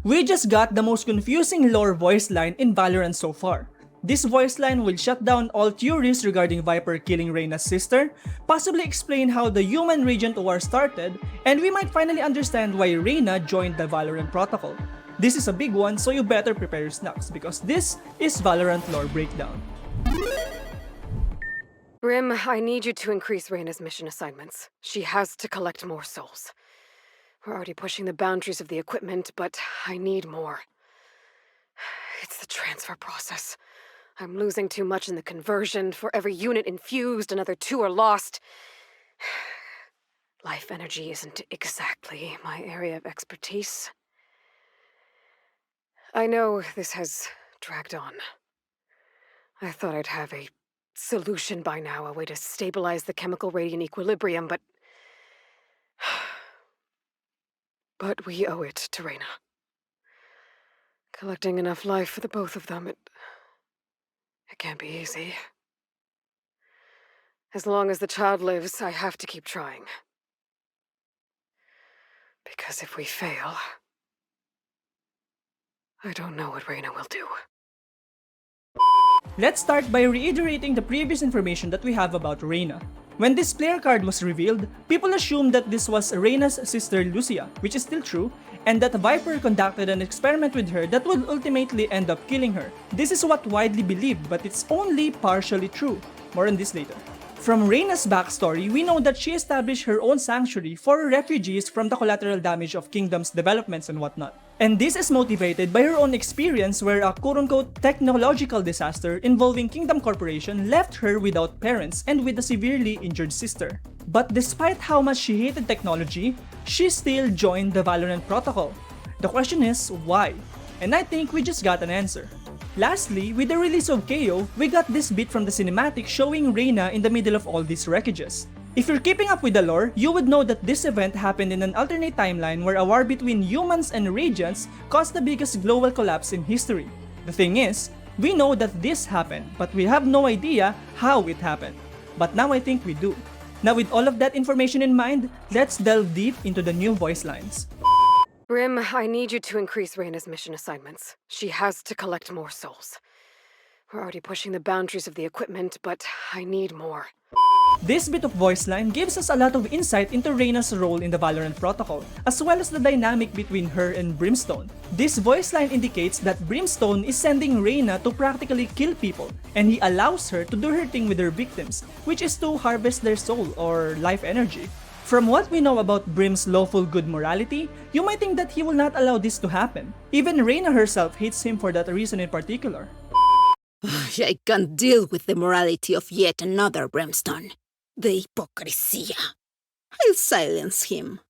We just got the most confusing lore voice line in Valorant so far. This voice line will shut down all theories regarding Viper killing Reyna's sister, possibly explain how the human Regent War started, and we might finally understand why Reyna joined the Valorant protocol. This is a big one, so you better prepare your snacks because this is Valorant Lore Breakdown. Brim, I need you to increase Reyna's mission assignments. She has to collect more souls. We're already pushing the boundaries of the equipment, but I need more. It's the transfer process. I'm losing too much in the conversion. For every unit infused, another 2 are lost. Life energy isn't exactly my area of expertise. I know this has dragged on. I thought I'd have a solution by now, a way to stabilize the chemical radiant equilibrium, but we owe it to Reyna. Collecting enough life for the both of them, it can't be easy. As long as the child lives, I have to keep trying. Because if we fail, I don't know what Reyna will do. Let's start by reiterating the previous information that we have about Reyna. When this player card was revealed, people assumed that this was Reyna's sister Lucia, which is still true, and that Viper conducted an experiment with her that would ultimately end up killing her. This is what widely believed, but it's only partially true. More on this later. From Reyna's backstory, we know that she established her own sanctuary for refugees from the collateral damage of Kingdom's developments and whatnot. And this is motivated by her own experience where a quote-unquote technological disaster involving Kingdom Corporation left her without parents and with a severely injured sister. But despite how much she hated technology, she still joined the Valorant protocol. The question is, why? And I think we just got an answer. Lastly, with the release of KO, we got this bit from the cinematic showing Reyna in the middle of all these wreckages. If you're keeping up with the lore, you would know that this event happened in an alternate timeline where a war between humans and Radiants caused the biggest global collapse in history. The thing is, we know that this happened, but we have no idea how it happened. But now I think we do. Now with all of that information in mind, let's delve deep into the new voice lines. Brim, I need you to increase Reyna's mission assignments. She has to collect more souls. We're already pushing the boundaries of the equipment, but I need more. This bit of voice line gives us a lot of insight into Reyna's role in the Valorant protocol, as well as the dynamic between her and Brimstone. This voice line indicates that Brimstone is sending Reyna to practically kill people, and he allows her to do her thing with her victims, which is to harvest their soul or life energy. From what we know about Brim's lawful good morality, you might think that he will not allow this to happen. Even Reyna herself hates him for that reason in particular. I can't deal with the morality of yet another Brimstone. The hypocrisy. I'll silence him.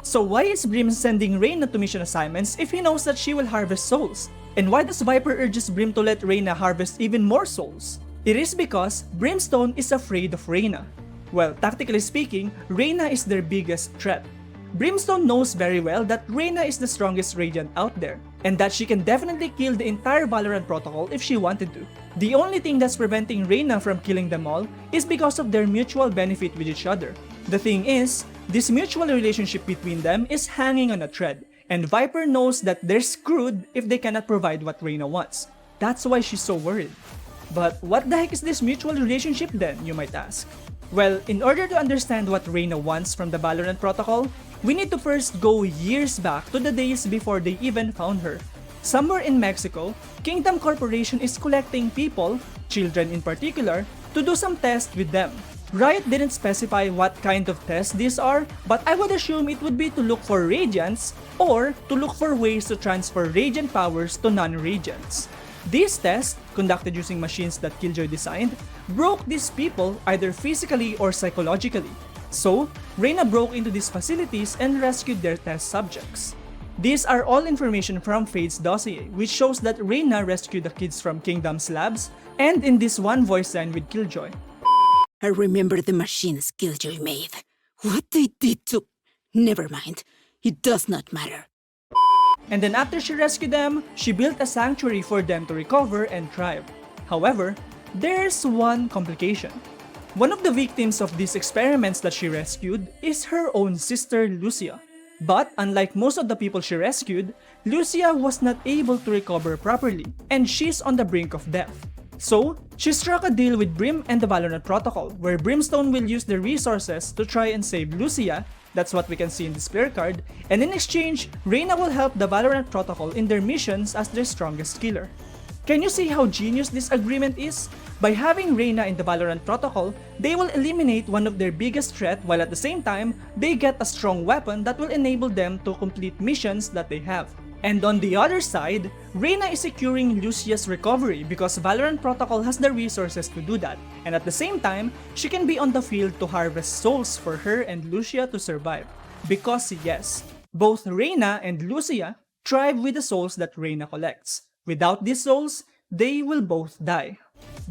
So why is Brim sending Reyna to mission assignments if he knows that she will harvest souls? And why does Viper urges Brim to let Reyna harvest even more souls? It is because Brimstone is afraid of Reyna. Well, tactically speaking, Reyna is their biggest threat. Brimstone knows very well that Reyna is the strongest Radiant out there, and that she can definitely kill the entire Valorant protocol if she wanted to. The only thing that's preventing Reyna from killing them all is because of their mutual benefit with each other. The thing is, this mutual relationship between them is hanging on a thread, and Viper knows that they're screwed if they cannot provide what Reyna wants. That's why she's so worried. But what the heck is this mutual relationship then, you might ask? Well, in order to understand what Reyna wants from the Valorant protocol, we need to first go years back to the days before they even found her. Somewhere in Mexico, Kingdom Corporation is collecting people, children in particular, to do some tests with them. Riot didn't specify what kind of tests these are, but I would assume it would be to look for Radiants or to look for ways to transfer Radiant powers to non-Radiants. These tests, conducted using machines that Killjoy designed, broke these people either physically or psychologically. So, Reyna broke into these facilities and rescued their test subjects. These are all information from Fade's dossier, which shows that Reyna rescued the kids from Kingdom's labs, and in this one voice line with Killjoy. I remember the machines Killjoy made. What they did to... Never mind. It does not matter. And then after she rescued them, she built a sanctuary for them to recover and thrive. However, there's one complication. One of the victims of these experiments that she rescued is her own sister Lucia. But unlike most of the people she rescued, Lucia was not able to recover properly, and she's on the brink of death. So, she struck a deal with Brim and the Valorant Protocol, where Brimstone will use their resources to try and save Lucia, that's what we can see in this player card, and in exchange, Reyna will help the Valorant Protocol in their missions as their strongest killer. Can you see how genius this agreement is? By having Reyna in the Valorant Protocol, they will eliminate one of their biggest threats while at the same time, they get a strong weapon that will enable them to complete missions that they have. And on the other side, Reyna is securing Lucia's recovery because Valorant Protocol has the resources to do that, and at the same time, she can be on the field to harvest souls for her and Lucia to survive. Because yes, both Reyna and Lucia thrive with the souls that Reyna collects. Without these souls, they will both die.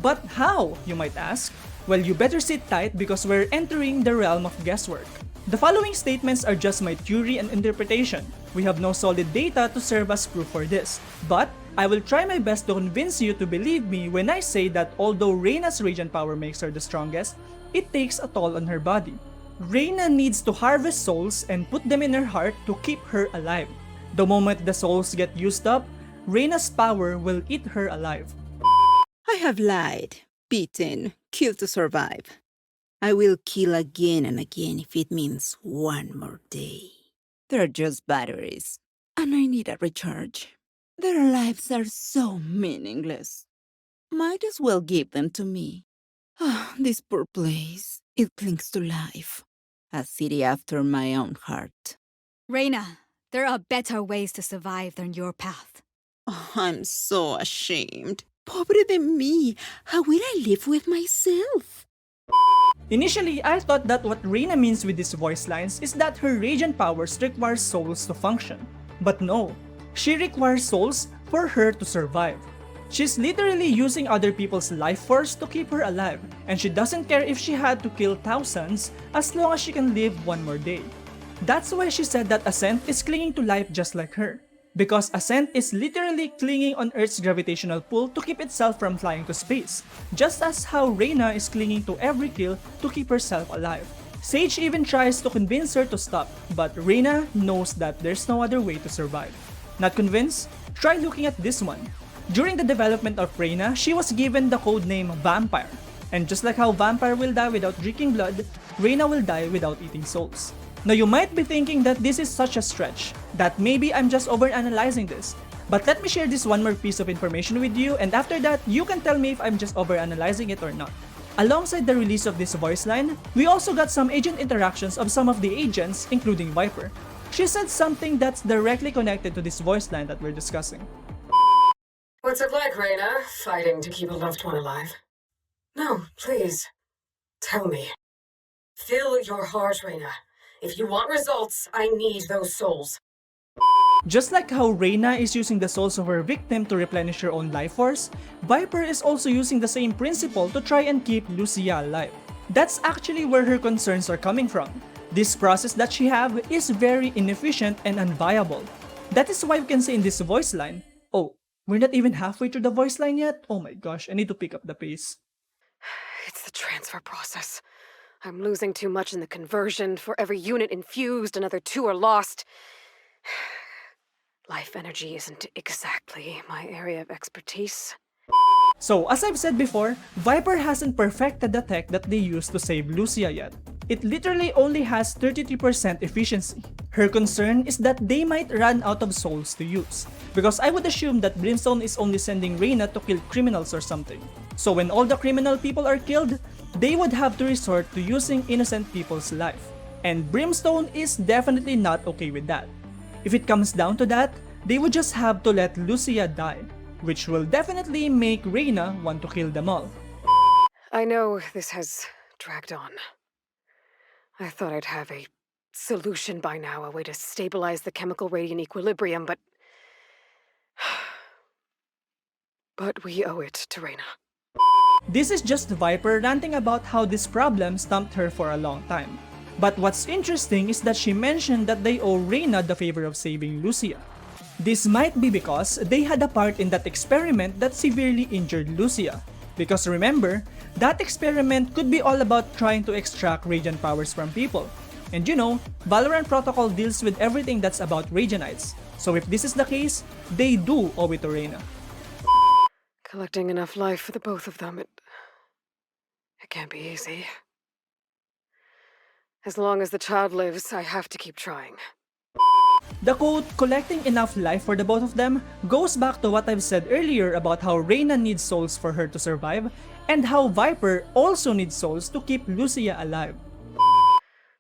But how, you might ask? Well, you better sit tight because we're entering the realm of guesswork. The following statements are just my theory and interpretation. We have no solid data to serve as proof for this, but I will try my best to convince you to believe me when I say that although Reyna's radiant power makes her the strongest, it takes a toll on her body. Reyna needs to harvest souls and put them in her heart to keep her alive. The moment the souls get used up, Reyna's power will eat her alive. I have lied, beaten, killed to survive. I will kill again and again if it means one more day. They're just batteries, and I need a recharge. Their lives are so meaningless. Might as well give them to me. Ah, this poor place. It clings to life. A city after my own heart. Reyna, there are better ways to survive than your path. Oh, I'm so ashamed. Pobre de mí. How will I live with myself? Initially, I thought that what Reyna means with these voice lines is that her radiant powers require souls to function. But no, she requires souls for her to survive. She's literally using other people's life force to keep her alive, and she doesn't care if she had to kill thousands as long as she can live one more day. That's why she said that Ascent is clinging to life just like her. Because Ascent is literally clinging on Earth's gravitational pull to keep itself from flying to space, just as how Reyna is clinging to every kill to keep herself alive. Sage even tries to convince her to stop, but Reyna knows that there's no other way to survive. Not convinced? Try looking at this one. During the development of Reyna, she was given the codename Vampire. And just like how Vampire will die without drinking blood, Reyna will die without eating souls. Now you might be thinking that this is such a stretch, that maybe I'm just overanalyzing this. But let me share this one more piece of information with you, and after that, you can tell me if I'm just overanalyzing it or not. Alongside the release of this voice line, we also got some agent interactions of some of the agents, including Viper. She said something that's directly connected to this voice line that we're discussing. What's it like, Reyna, fighting to keep a loved one alive? No, please. Tell me. Fill your heart, Reyna. If you want results, I need those souls. Just like how Reyna is using the souls of her victim to replenish her own life force, Viper is also using the same principle to try and keep Lucia alive. That's actually where her concerns are coming from. This process that she have is very inefficient and unviable. That is why we can say in this voice line, oh, we're not even halfway through the voice line yet? Oh my gosh, I need to pick up the pace. It's the transfer process. I'm losing too much in the conversion. For every unit infused, another 2 are lost. Life energy isn't exactly my area of expertise. So, as I've said before, Viper hasn't perfected the tech that they used to save Lucia yet. It literally only has 33% efficiency. Her concern is that they might run out of souls to use, because I would assume that Brimstone is only sending Reyna to kill criminals or something. So when all the criminal people are killed, they would have to resort to using innocent people's life. And Brimstone is definitely not okay with that. If it comes down to that, they would just have to let Lucia die, which will definitely make Reyna want to kill them all. I know this has dragged on. I thought I'd have a solution by now, a way to stabilize the chemical radiant equilibrium, but... But we owe it to Reyna. This is just Viper ranting about how this problem stumped her for a long time. But what's interesting is that she mentioned that they owe Reyna the favor of saving Lucia. This might be because they had a part in that experiment that severely injured Lucia. Because remember, that experiment could be all about trying to extract radiant powers from people. And you know, Valorant Protocol deals with everything that's about Radianites. So if this is the case, they do owe it to Reyna. Collecting enough life for the both of them, it can't be easy. As long as the child lives, I have to keep trying. The quote, collecting enough life for the both of them, goes back to what I've said earlier about how Reyna needs souls for her to survive, and how Viper also needs souls to keep Lucia alive.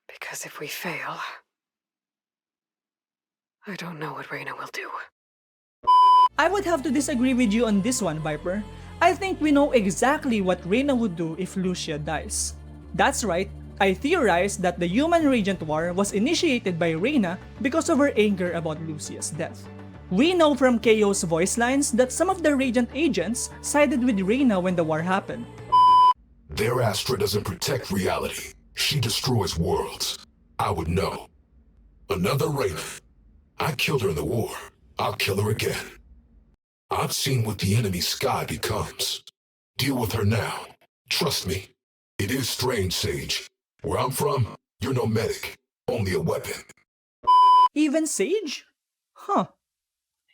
Because if we fail, I don't know what Reyna will do. I would have to disagree with you on this one, Viper. I think we know exactly what Reyna would do if Lucia dies. That's right, I theorized that the human Radiant War was initiated by Reyna because of her anger about Lucia's death. We know from KO's voice lines that some of the Radiant agents sided with Reyna when the war happened. Their Astra doesn't protect reality. She destroys worlds. I would know. Another Reyna. I killed her in the war. I'll kill her again. I've seen what the enemy sky becomes. Deal with her now. Trust me. It is strange, Sage. Where I'm from, you're no medic. Only a weapon. Even Sage? Huh.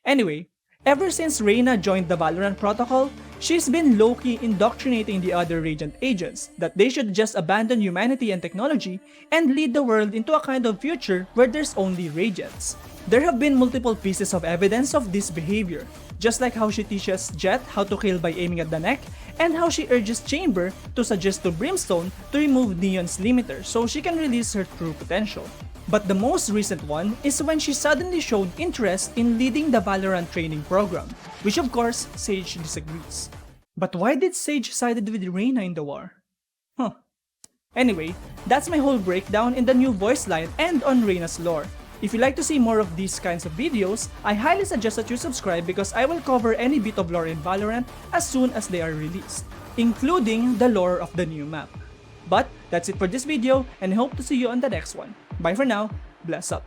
Anyway, ever since Reyna joined the Valorant Protocol, she's been low-key indoctrinating the other Radiant agents that they should just abandon humanity and technology and lead the world into a kind of future where there's only Radiants. There have been multiple pieces of evidence of this behavior, just like how she teaches Jet how to kill by aiming at the neck, and how she urges Chamber to suggest to Brimstone to remove Neon's limiter so she can release her true potential. But the most recent one is when she suddenly showed interest in leading the Valorant training program, which of course Sage disagrees. But why did Sage sided with Reyna in the war? Huh. Anyway, that's my whole breakdown in the new Voiceline and on Reyna's lore. If you like to see more of these kinds of videos, I highly suggest that you subscribe because I will cover any bit of lore in Valorant as soon as they are released, including the lore of the new map. But that's it for this video, and I hope to see you on the next one. Bye for now, bless up.